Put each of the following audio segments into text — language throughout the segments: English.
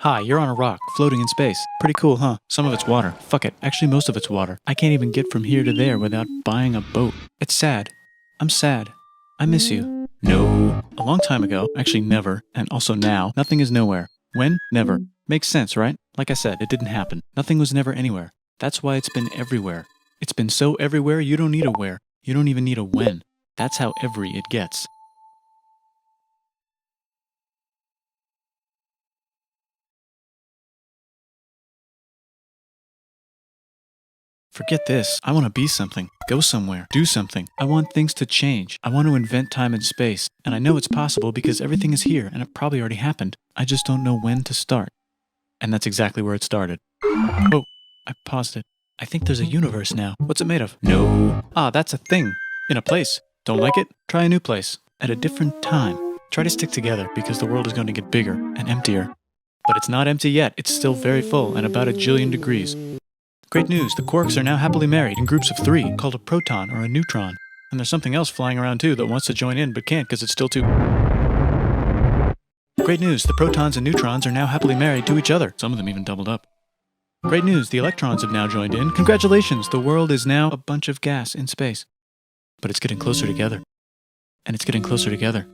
Hi, you're on a rock, floating in space. Pretty cool, huh? Some of it's water. Fuck it. Actually, most of it's water. I can't even get from here to there without buying a boat. It's sad. I'm sad. I miss you. No. A long time ago, actually never, and also now, nothing is nowhere. When? Never. Makes sense, right? Like I said, it didn't happen. Nothing was never anywhere. That's why it's been everywhere. It's been so everywhere you don't need a where. You don't even need a when. That's how every it gets. Forget this. I want to be something, go somewhere, do something. I want things to change. I want to invent time and space. And I know it's possible because everything is here and it probably already happened. I just don't know when to start. And that's exactly where it started. Oh, I paused it. I think there's a universe now. What's it made of? No. Ah, that's a thing. In a place. Don't like it? Try a new place. At a different time. Try to stick together because the world is going to get bigger and emptier. But it's not empty yet. It's still very full and about 1,000,000,000 degrees. Great news, the quarks are now happily married in groups of 3, called a proton or a neutron. And there's something else flying around too that wants to join in but can't because it's still too... Great news, the protons and neutrons are now happily married to each other. Some of them even doubled up. Great news, the electrons have now joined in. Congratulations, the world is now a bunch of gas in space. But it's getting closer together. And it's getting closer together.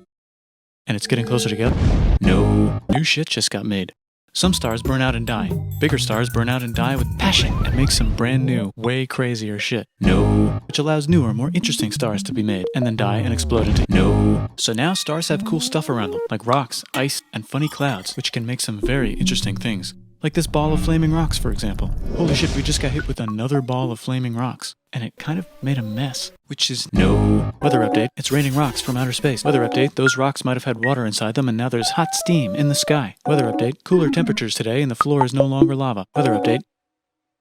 And it's getting closer together. No. New shit just got made. Some stars burn out and die. Bigger stars burn out and die with passion and make some brand new, way crazier shit. No. Which allows newer, more interesting stars to be made and then die and explode into... No. So now stars have cool stuff around them, like rocks, ice, and funny clouds, which can make some very interesting things. Like this ball of flaming rocks, for example. Holy shit, we just got hit with another ball of flaming rocks. And it kind of made a mess. Which is... No. Weather update. It's raining rocks from outer space. Weather update. Those rocks might have had water inside them and now there's hot steam in the sky. Weather update. Cooler temperatures today and the floor is no longer lava. Weather update.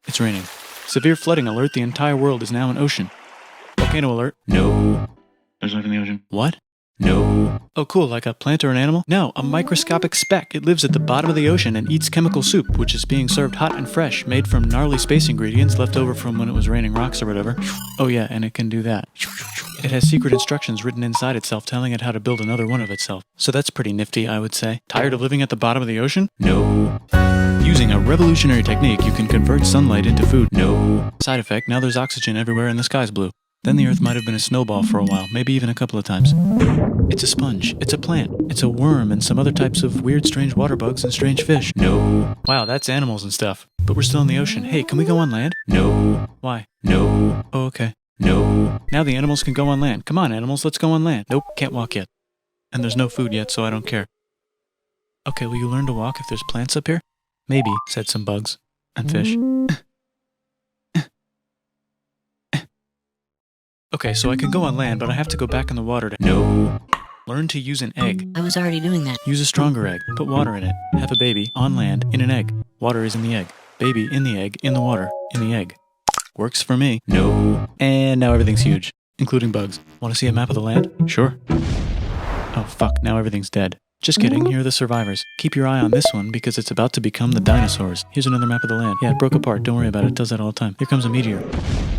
It's raining. Severe flooding alert. The entire world is now an ocean. Volcano alert. No. There's life in the ocean. What? No. Oh cool, like a plant or an animal? No, a microscopic speck. It lives at the bottom of the ocean and eats chemical soup, which is being served hot and fresh, made from gnarly space ingredients left over from when it was raining rocks or whatever. Oh yeah, and it can do that. It has secret instructions written inside itself telling it how to build another one of itself. So that's pretty nifty, I would say. Tired of living at the bottom of the ocean? No. Using a revolutionary technique, you can convert sunlight into food. No. Side effect, now there's oxygen everywhere and the sky's blue. Then the Earth might have been a snowball for a while, maybe even a couple of times. It's a sponge. It's a plant. It's a worm and some other types of weird, strange water bugs and strange fish. No. Wow, that's animals and stuff. But we're still in the ocean. Hey, can we go on land? No. Why? No. Oh, okay. No. Now the animals can go on land. Come on, animals, let's go on land. Nope, can't walk yet. And there's no food yet, so I don't care. Okay, will you learn to walk if there's plants up here? Maybe, said some bugs. And fish. Okay, so I can go on land, but I have to go back in the water to... No. Learn to use an egg. I was already doing that. Use a stronger egg. Put water in it. Have a baby on land in an egg. Water is in the egg. Baby in the egg, in the water, in the egg. Works for me. No. And now everything's huge, including bugs. Want to see a map of the land? Sure. Oh fuck, now everything's dead. Just kidding, here are the survivors. Keep your eye on this one because it's about to become the dinosaurs. Here's another map of the land. Yeah, it broke apart, don't worry about it, does that all the time. Here comes a meteor.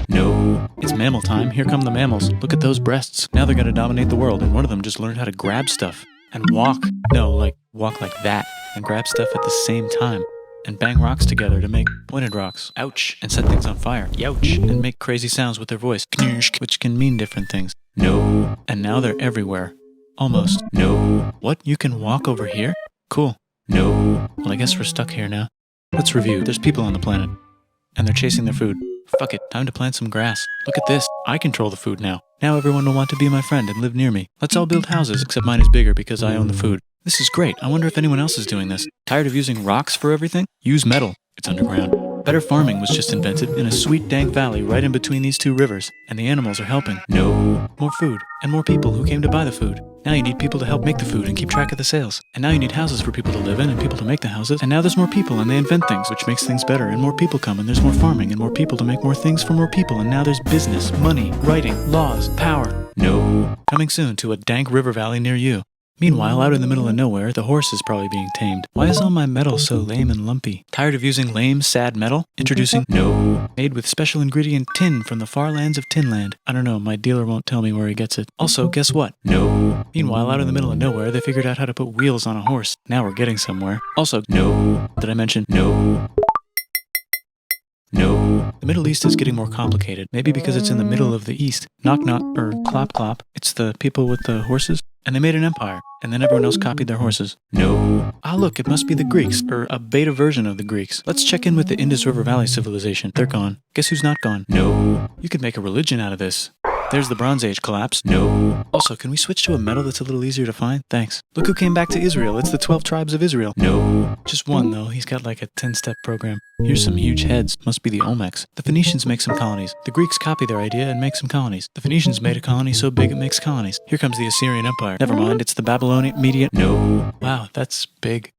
No. It's mammal time, here come the mammals. Look at those breasts. Now they're gonna dominate the world and one of them just learned how to grab stuff. And walk. No, like, walk like that. And grab stuff at the same time. And bang rocks together to make pointed rocks. Ouch. And set things on fire. Youch. And make crazy sounds with their voice. Knirsch, which can mean different things. No. And now they're everywhere. Almost. No. What? You can walk over here? Cool. No. Well, I guess we're stuck here now. Let's review. There's people on the planet. And they're chasing their food. Fuck it. Time to plant some grass. Look at this. I control the food now. Now everyone will want to be my friend and live near me. Let's all build houses, except mine is bigger because I own the food. This is great. I wonder if anyone else is doing this. Tired of using rocks for everything? Use metal. It's underground. Better farming was just invented in a sweet dank valley right in between these two rivers, and the animals are helping. No. More food, and more people who came to buy the food. Now you need people to help make the food and keep track of the sales. And now you need houses for people to live in and people to make the houses. And now there's more people and they invent things, which makes things better. And more people come and there's more farming and more people to make more things for more people. And now there's business, money, writing, laws, power. No. Coming soon to a dank river valley near you. Meanwhile, out in the middle of nowhere, the horse is probably being tamed. Why is all my metal so lame and lumpy? Tired of using lame, sad metal? Introducing No, made with special ingredient tin from the far lands of Tinland. I don't know, my dealer won't tell me where he gets it. Also, guess what? No. Meanwhile, out in the middle of nowhere, they figured out how to put wheels on a horse. Now we're getting somewhere. Also, no. Did I mention no? No. The Middle East is getting more complicated. Maybe because it's in the middle of the East. Knock knock, or clop clop. It's the people with the horses. And they made an empire. And then everyone else copied their horses. No. Ah, look, it must be the Greeks, or a beta version of the Greeks. Let's check in with the Indus River Valley civilization. They're gone. Guess who's not gone? No. You could make a religion out of this. There's the Bronze Age collapse. No. Also, can we switch to a metal that's a little easier to find? Thanks. Look who came back to Israel. It's the 12 tribes of Israel. No. Just one, though. He's got like a 10-step program. Here's some huge heads. Must be the Olmecs. The Phoenicians make some colonies. The Greeks copy their idea and make some colonies. The Phoenicians made a colony so big it makes colonies. Here comes the Assyrian Empire. Never mind, it's the Babylonian Median. No. Wow, that's big.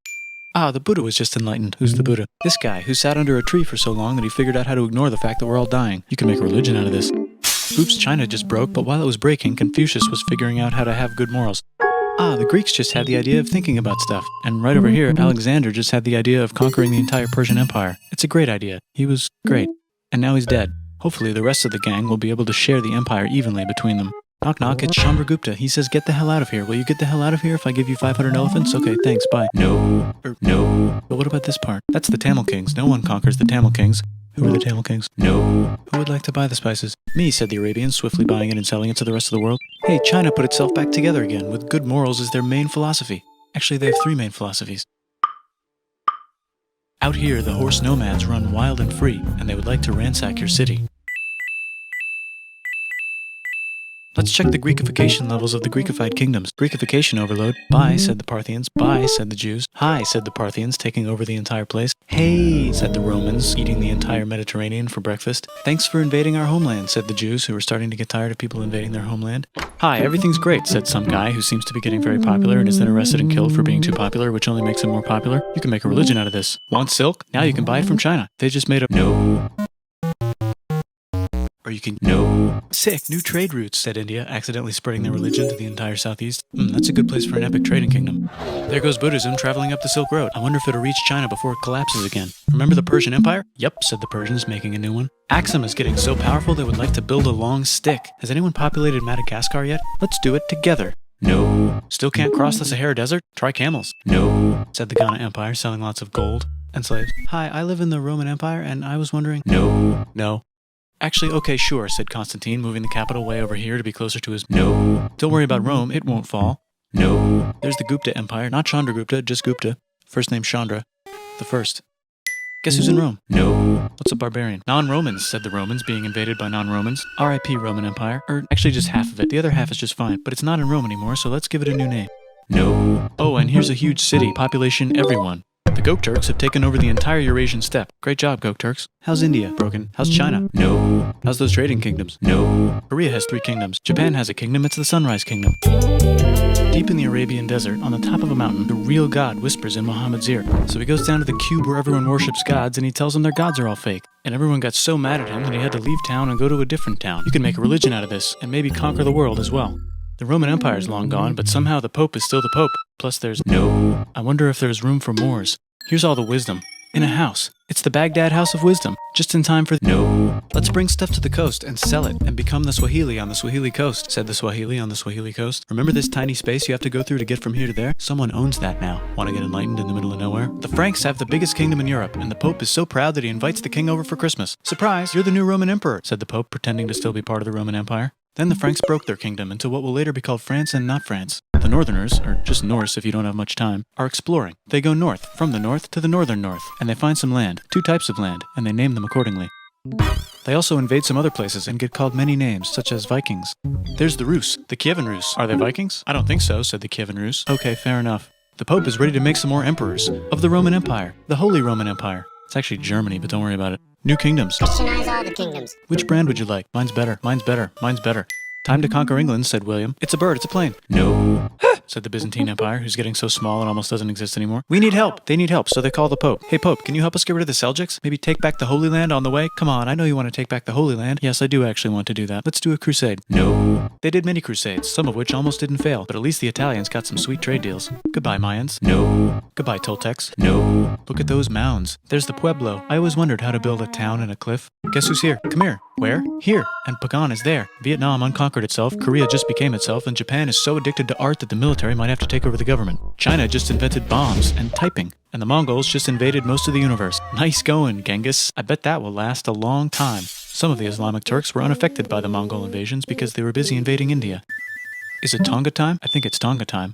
Ah, the Buddha was just enlightened. Who's the Buddha? This guy, who sat under a tree for so long that he figured out how to ignore the fact that we're all dying. You can make a religion out of this. Oops, China just broke, but while it was breaking, Confucius was figuring out how to have good morals. Ah, the Greeks just had the idea of thinking about stuff. And right over here, Alexander just had the idea of conquering the entire Persian Empire. It's a great idea. He was great. And now he's dead. Hopefully the rest of the gang will be able to share the empire evenly between them. Knock knock, it's Chandragupta. He says, get the hell out of here. Will you get the hell out of here if I give you 500 elephants? Okay, thanks, bye. No. No. But what about this part? That's the Tamil Kings. No one conquers the Tamil Kings. Who are the Tamil Kings? No. Who would like to buy the spices? Me, said the Arabians, swiftly buying it and selling it to the rest of the world. Hey, China put itself back together again, with good morals as their main philosophy. Actually, they have 3 main philosophies. Out here, the horse nomads run wild and free, and they would like to ransack your city. Let's check the Greekification levels of the Greekified kingdoms. Greekification overload. Bye, said the Parthians. Bye, said the Jews. Hi, said the Parthians, taking over the entire place. Hey, said the Romans, eating the entire Mediterranean for breakfast. Thanks for invading our homeland, said the Jews, who were starting to get tired of people invading their homeland. Hi, everything's great, said some guy who seems to be getting very popular and is then arrested and killed for being too popular, which only makes him more popular. You can make a religion out of this. Want silk? Now you can buy it from China. They just made a no. Or you can no. Sick, new trade routes, said India, accidentally spreading their religion to the entire southeast. That's a good place for an epic trading kingdom. There goes Buddhism traveling up the Silk Road. I wonder if it'll reach China before it collapses again. Remember the Persian Empire? Yep, said the Persians, making a new one. Axum is getting so powerful they would like to build a long stick. Has anyone populated Madagascar yet? Let's do it together. No. Still can't cross the Sahara Desert? Try camels. No, said the Ghana Empire, selling lots of gold and slaves. Hi, I live in the Roman Empire, and I was wondering... No. Actually, okay, sure, said Constantine, moving the capital way over here to be closer to his... No. Don't worry about Rome, it won't fall. No. There's the Gupta Empire, not Chandragupta, just Gupta. First name Chandra. The first. Guess who's in Rome? No. What's a barbarian? Non-Romans, said the Romans, being invaded by non-Romans. R.I.P. Roman Empire. Or actually just half of it. The other half is just fine, but it's not in Rome anymore, so let's give it a new name. No. Oh, and here's a huge city. Population, everyone. The Gokturks have taken over the entire Eurasian steppe. Great job, Gokturks. How's India? Broken. How's China? No. How's those trading kingdoms? No. Korea has 3 kingdoms. Japan has a kingdom. It's the Sunrise Kingdom. Deep in the Arabian desert, on the top of a mountain, the real God whispers in Muhammad's ear. So he goes down to the cube where everyone worships gods, and he tells them their gods are all fake. And everyone got so mad at him that he had to leave town and go to a different town. You can make a religion out of this, and maybe conquer the world as well. The Roman Empire is long gone, but somehow the Pope is still the Pope. Plus there's no. I wonder if there's room for Moors. Here's all the wisdom. In a house. It's the Baghdad House of Wisdom. Just in time for no. Let's bring stuff to the coast and sell it and become the Swahili on the Swahili coast, said the Swahili on the Swahili coast. Remember this tiny space you have to go through to get from here to there? Someone owns that now. Want to get enlightened in the middle of nowhere? The Franks have the biggest kingdom in Europe, and the Pope is so proud that he invites the king over for Christmas. Surprise, you're the new Roman emperor, said the Pope, pretending to still be part of the Roman Empire. Then the Franks broke their kingdom into what will later be called France and not France. The Northerners, or just Norse if you don't have much time, are exploring. They go north, from the north to the northern north, and they find some land, 2 types of land, and they name them accordingly. They also invade some other places and get called many names, such as Vikings. There's the Rus, the Kievan Rus. Are they Vikings? I don't think so, said the Kievan Rus. Okay, fair enough. The Pope is ready to make some more emperors of the Roman Empire, the Holy Roman Empire. It's actually Germany, but don't worry about it. New kingdoms. Christianize all the kingdoms. Which brand would you like? Mine's better, mine's better, mine's better. Time to conquer England, said William. It's a bird, it's a plane. No, said the Byzantine Empire, who's getting so small it almost doesn't exist anymore. We need help. They need help, so they call the Pope. Hey Pope, can you help us get rid of the Seljuks? Maybe take back the Holy Land on the way? Come on, I know you want to take back the Holy Land. Yes, I do actually want to do that. Let's do a crusade. No. They did many crusades, some of which almost didn't fail, but at least the Italians got some sweet trade deals. Goodbye, Mayans. No. Goodbye, Toltecs. No. Look at those mounds. There's the Pueblo. I always wondered how to build a town in a cliff. Guess who's here? Come here. Where? Here. And Pagan is there. Vietnam unconquered itself, Korea just became itself, and Japan is so addicted to art that the military might have to take over the government. China just invented bombs and typing. And the Mongols just invaded most of the universe. Nice going, Genghis. I bet that will last a long time. Some of the Islamic Turks were unaffected by the Mongol invasions because they were busy invading India. Is it Tonga time? I think it's Tonga time.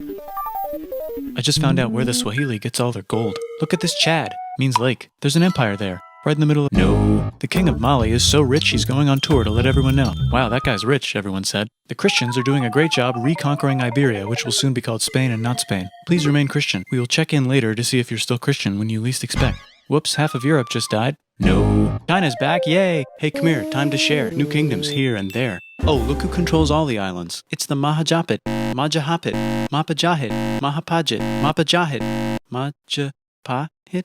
I just found out where the Swahili gets all their gold. Look at this Chad. Means lake. There's an empire there. Right in the middle of... No. The king of Mali is so rich he's going on tour to let everyone know. Wow, that guy's rich, everyone said. The Christians are doing a great job reconquering Iberia, which will soon be called Spain and not Spain. Please remain Christian. We will check in later to see if you're still Christian when you least expect. Whoops, half of Europe just died. No. China's back, yay! Hey, come here, time to share. New kingdoms here and there. Oh, look who controls all the islands. It's the Mahajapit, Majapahit, Mapajahit, Mahapajit, Mapajahit, Majapahit.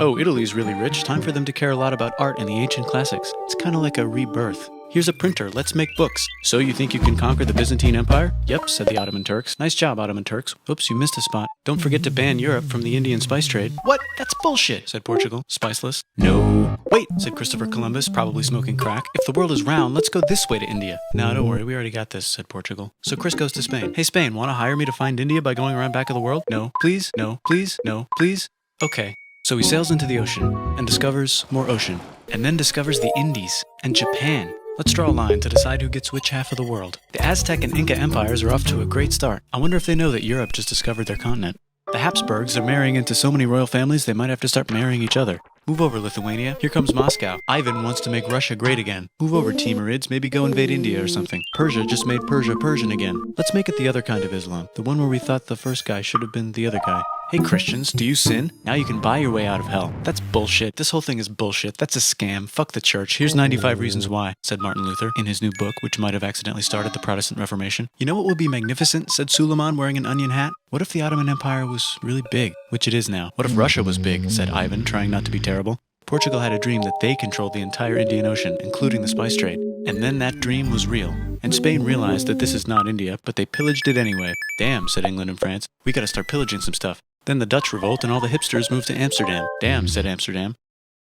Oh, Italy's really rich. Time for them to care a lot about art and the ancient classics. It's kind of like a rebirth. Here's a printer. Let's make books. So you think you can conquer the Byzantine Empire? Yep, said the Ottoman Turks. Nice job, Ottoman Turks. Oops, you missed a spot. Don't forget to ban Europe from the Indian spice trade. What? That's bullshit, said Portugal. Spiceless. No. Wait, said Christopher Columbus, probably smoking crack. If the world is round, let's go this way to India. No, don't worry, we already got this, said Portugal. So Chris goes to Spain. Hey, Spain, want to hire me to find India by going around back of the world? No. Please? No. Please? No. Please? Okay. So he sails into the ocean and discovers more ocean, and then discovers the Indies and Japan. Let's draw a line to decide who gets which half of the world. The Aztec and Inca empires are off to a great start. I wonder if they know that Europe just discovered their continent. The Habsburgs are marrying into so many royal families they might have to start marrying each other. Move over, Lithuania. Here comes Moscow. Ivan wants to make Russia great again. Move over, Timurids. Maybe go invade India or something. Persia just made Persia Persian again. Let's make it the other kind of Islam. The one where we thought the first guy should have been the other guy. Hey Christians, do you sin? Now you can buy your way out of hell. That's bullshit. This whole thing is bullshit. That's a scam. Fuck the church. Here's 95 reasons why, said Martin Luther in his new book, which might have accidentally started the Protestant Reformation. You know what would be magnificent, said Suleiman wearing an onion hat? What if the Ottoman Empire was really big, which it is now? What if Russia was big, said Ivan, trying not to be terrible. Portugal had a dream that they controlled the entire Indian Ocean, including the spice trade. And then that dream was real. And Spain realized that this is not India, but they pillaged it anyway. Damn, said England and France. We gotta start pillaging some stuff. Then the Dutch revolt and all the hipsters moved to Amsterdam. Damn, said Amsterdam.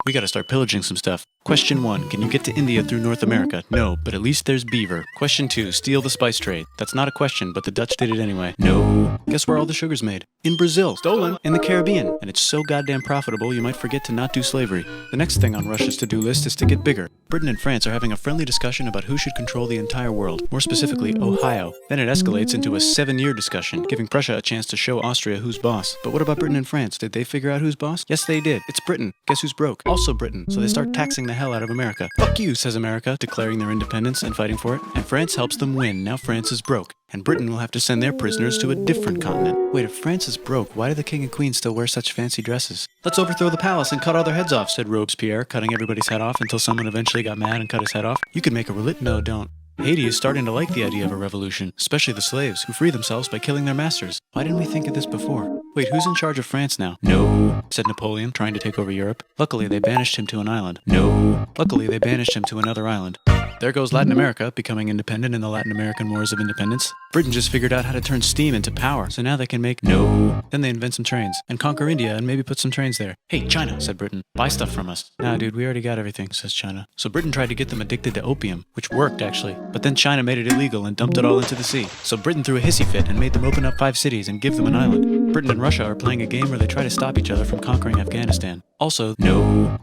We gotta start pillaging some stuff. Question 1. Can you get to India through North America? No, but at least there's beaver. Question 2. Steal the spice trade. That's not a question, but the Dutch did it anyway. No. Guess where all the sugar's made? In Brazil. Stolen. In the Caribbean. And it's so goddamn profitable you might forget to not do slavery. The next thing on Russia's to-do list is to get bigger. Britain and France are having a friendly discussion about who should control the entire world. More specifically, Ohio. Then it escalates into a 7-year discussion, giving Prussia a chance to show Austria who's boss. But what about Britain and France? Did they figure out who's boss? Yes, they did. It's Britain. Guess who's broke? Also Britain. So they start taxing the hell out of America. Fuck you, says America, declaring their independence and fighting for it. And France helps them win. Now France is broke. And Britain will have to send their prisoners to a different continent. Wait, if France is broke, why do the king and queen still wear such fancy dresses? Let's overthrow the palace and cut all their heads off, said Robespierre, cutting everybody's head off until someone eventually got mad and cut his head off. You could make a No, don't. Haiti is starting to like the idea of a revolution, especially the slaves, who free themselves by killing their masters. Why didn't we think of this before? Wait, who's in charge of France now? No, said Napoleon, trying to take over Europe. Luckily, they banished him to an island. No, luckily, they banished him to another island. There goes Latin America, becoming independent in the Latin American Wars of Independence. Britain just figured out how to turn steam into power, so now they can make Then they invent some trains, and conquer India and maybe put some trains there. Hey, China, said Britain, buy stuff from us. Nah, dude, we already got everything, says China. So Britain tried to get them addicted to opium, which worked, actually. But then China made it illegal and dumped it all into the sea. So Britain threw a hissy fit and made them open up 5 cities and give them an island. Britain and Russia are playing a game where they try to stop each other from conquering Afghanistan. Also,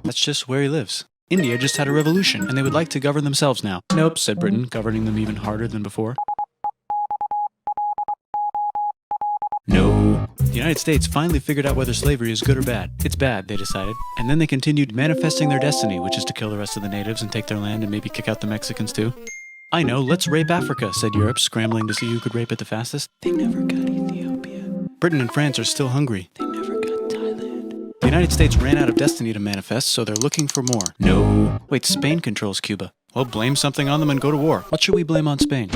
that's just where he lives. India just had a revolution, and they would like to govern themselves now. Nope, said Britain, governing them even harder than before. No. The United States finally figured out whether slavery is good or bad. It's bad, they decided. And then they continued manifesting their destiny, which is to kill the rest of the natives and take their land and maybe kick out the Mexicans too. I know, let's rape Africa, said Europe, scrambling to see who could rape it the fastest. They never got Ethiopia. Britain and France are still hungry. They never got Thailand. The United States ran out of destiny to manifest, so they're looking for more. No. Wait, Spain controls Cuba. Well, blame something on them and go to war. What should we blame on Spain?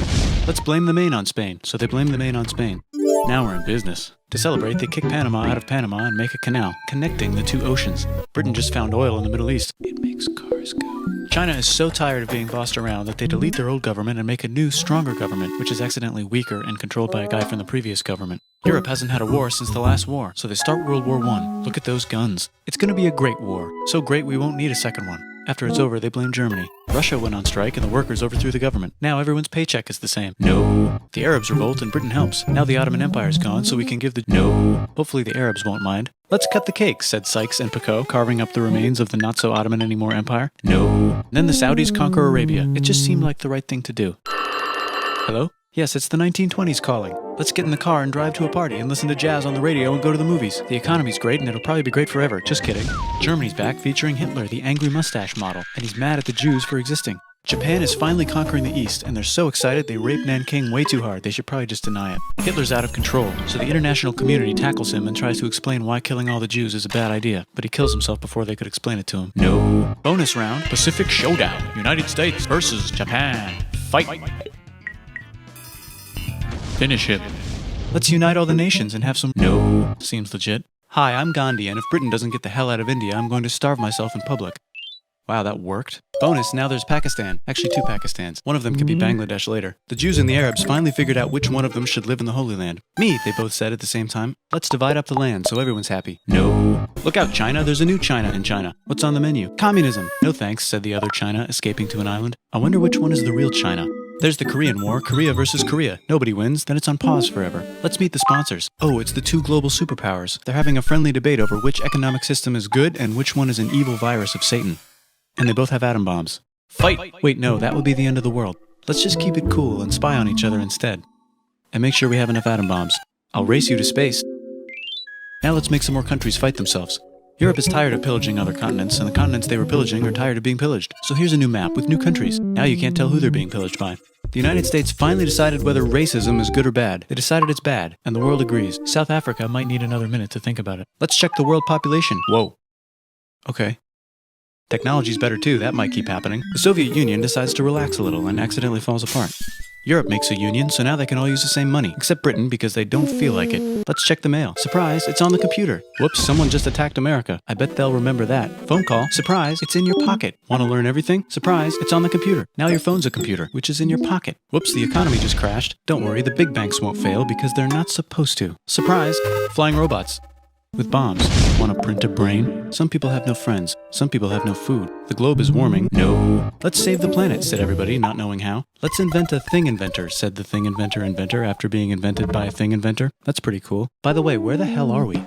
Let's blame the Maine on Spain. So they blame the Maine on Spain. Now we're in business. To celebrate, they kick Panama out of Panama and make a canal, connecting the two oceans. Britain just found oil in the Middle East. It makes cars go. China is so tired of being bossed around that they delete their old government and make a new, stronger government, which is accidentally weaker and controlled by a guy from the previous government. Europe hasn't had a war since the last war, so they start World War I. Look at those guns. It's gonna be a great war. So great we won't need a second one. After it's over, they blame Germany. Russia went on strike and the workers overthrew the government. Now everyone's paycheck is the same. No. The Arabs revolt and Britain helps. Now the Ottoman Empire's gone, so we can give the no. Hopefully the Arabs won't mind. Let's cut the cake, said Sykes and Picot, carving up the remains of the not-so-Ottoman anymore empire. No. Then the Saudis conquer Arabia. It just seemed like the right thing to do. Hello? Yes, it's the 1920s calling. Let's get in the car and drive to a party and listen to jazz on the radio and go to the movies. The economy's great and it'll probably be great forever. Just kidding. Germany's back featuring Hitler, the angry mustache model, and he's mad at the Jews for existing. Japan is finally conquering the East, and they're so excited they rape Nanking way too hard. They should probably just deny it. Hitler's out of control, so the international community tackles him and tries to explain why killing all the Jews is a bad idea, but he kills himself before they could explain it to him. No. Bonus round, Pacific Showdown. United States versus Japan. Fight. Finish him. Let's unite all the nations and have some no. Seems legit. Hi, I'm Gandhi, and if Britain doesn't get the hell out of India, I'm going to starve myself in public. Wow, that worked. Bonus, now there's Pakistan. Actually, two Pakistans. One of them could be Bangladesh later. The Jews and the Arabs finally figured out which one of them should live in the Holy Land. Me, they both said at the same time. Let's divide up the land so everyone's happy. No. Look out, China. There's a new China in China. What's on the menu? Communism. No thanks, said the other China, escaping to an island. I wonder which one is the real China. There's the Korean War, Korea versus Korea. Nobody wins, then it's on pause forever. Let's meet the sponsors. Oh, it's the two global superpowers. They're having a friendly debate over which economic system is good and which one is an evil virus of Satan. And they both have atom bombs. Fight! Wait, no, that would be the end of the world. Let's just keep it cool and spy on each other instead. And make sure we have enough atom bombs. I'll race you to space. Now let's make some more countries fight themselves. Europe is tired of pillaging other continents, and the continents they were pillaging are tired of being pillaged. So here's a new map with new countries. Now you can't tell who they're being pillaged by. The United States finally decided whether racism is good or bad. They decided it's bad, and the world agrees. South Africa might need another minute to think about it. Let's check the world population. Whoa. Okay. Technology's better too, that might keep happening. The Soviet Union decides to relax a little and accidentally falls apart. Europe makes a union, so now they can all use the same money, except Britain because they don't feel like it. Let's check the mail. Surprise, it's on the computer. Whoops, someone just attacked America. I bet they'll remember that. Phone call. Surprise, it's in your pocket. Want to learn everything? Surprise, it's on the computer. Now your phone's a computer, which is in your pocket. Whoops, the economy just crashed. Don't worry, the big banks won't fail because they're not supposed to. Surprise, flying robots. With bombs. Want to print a brain? Some people have no friends. Some people have no food. The globe is warming. No. Let's save the planet, said everybody, not knowing how. Let's invent a thing inventor, said the thing inventor after being invented by a thing inventor. That's pretty cool. By the way, where the hell are we?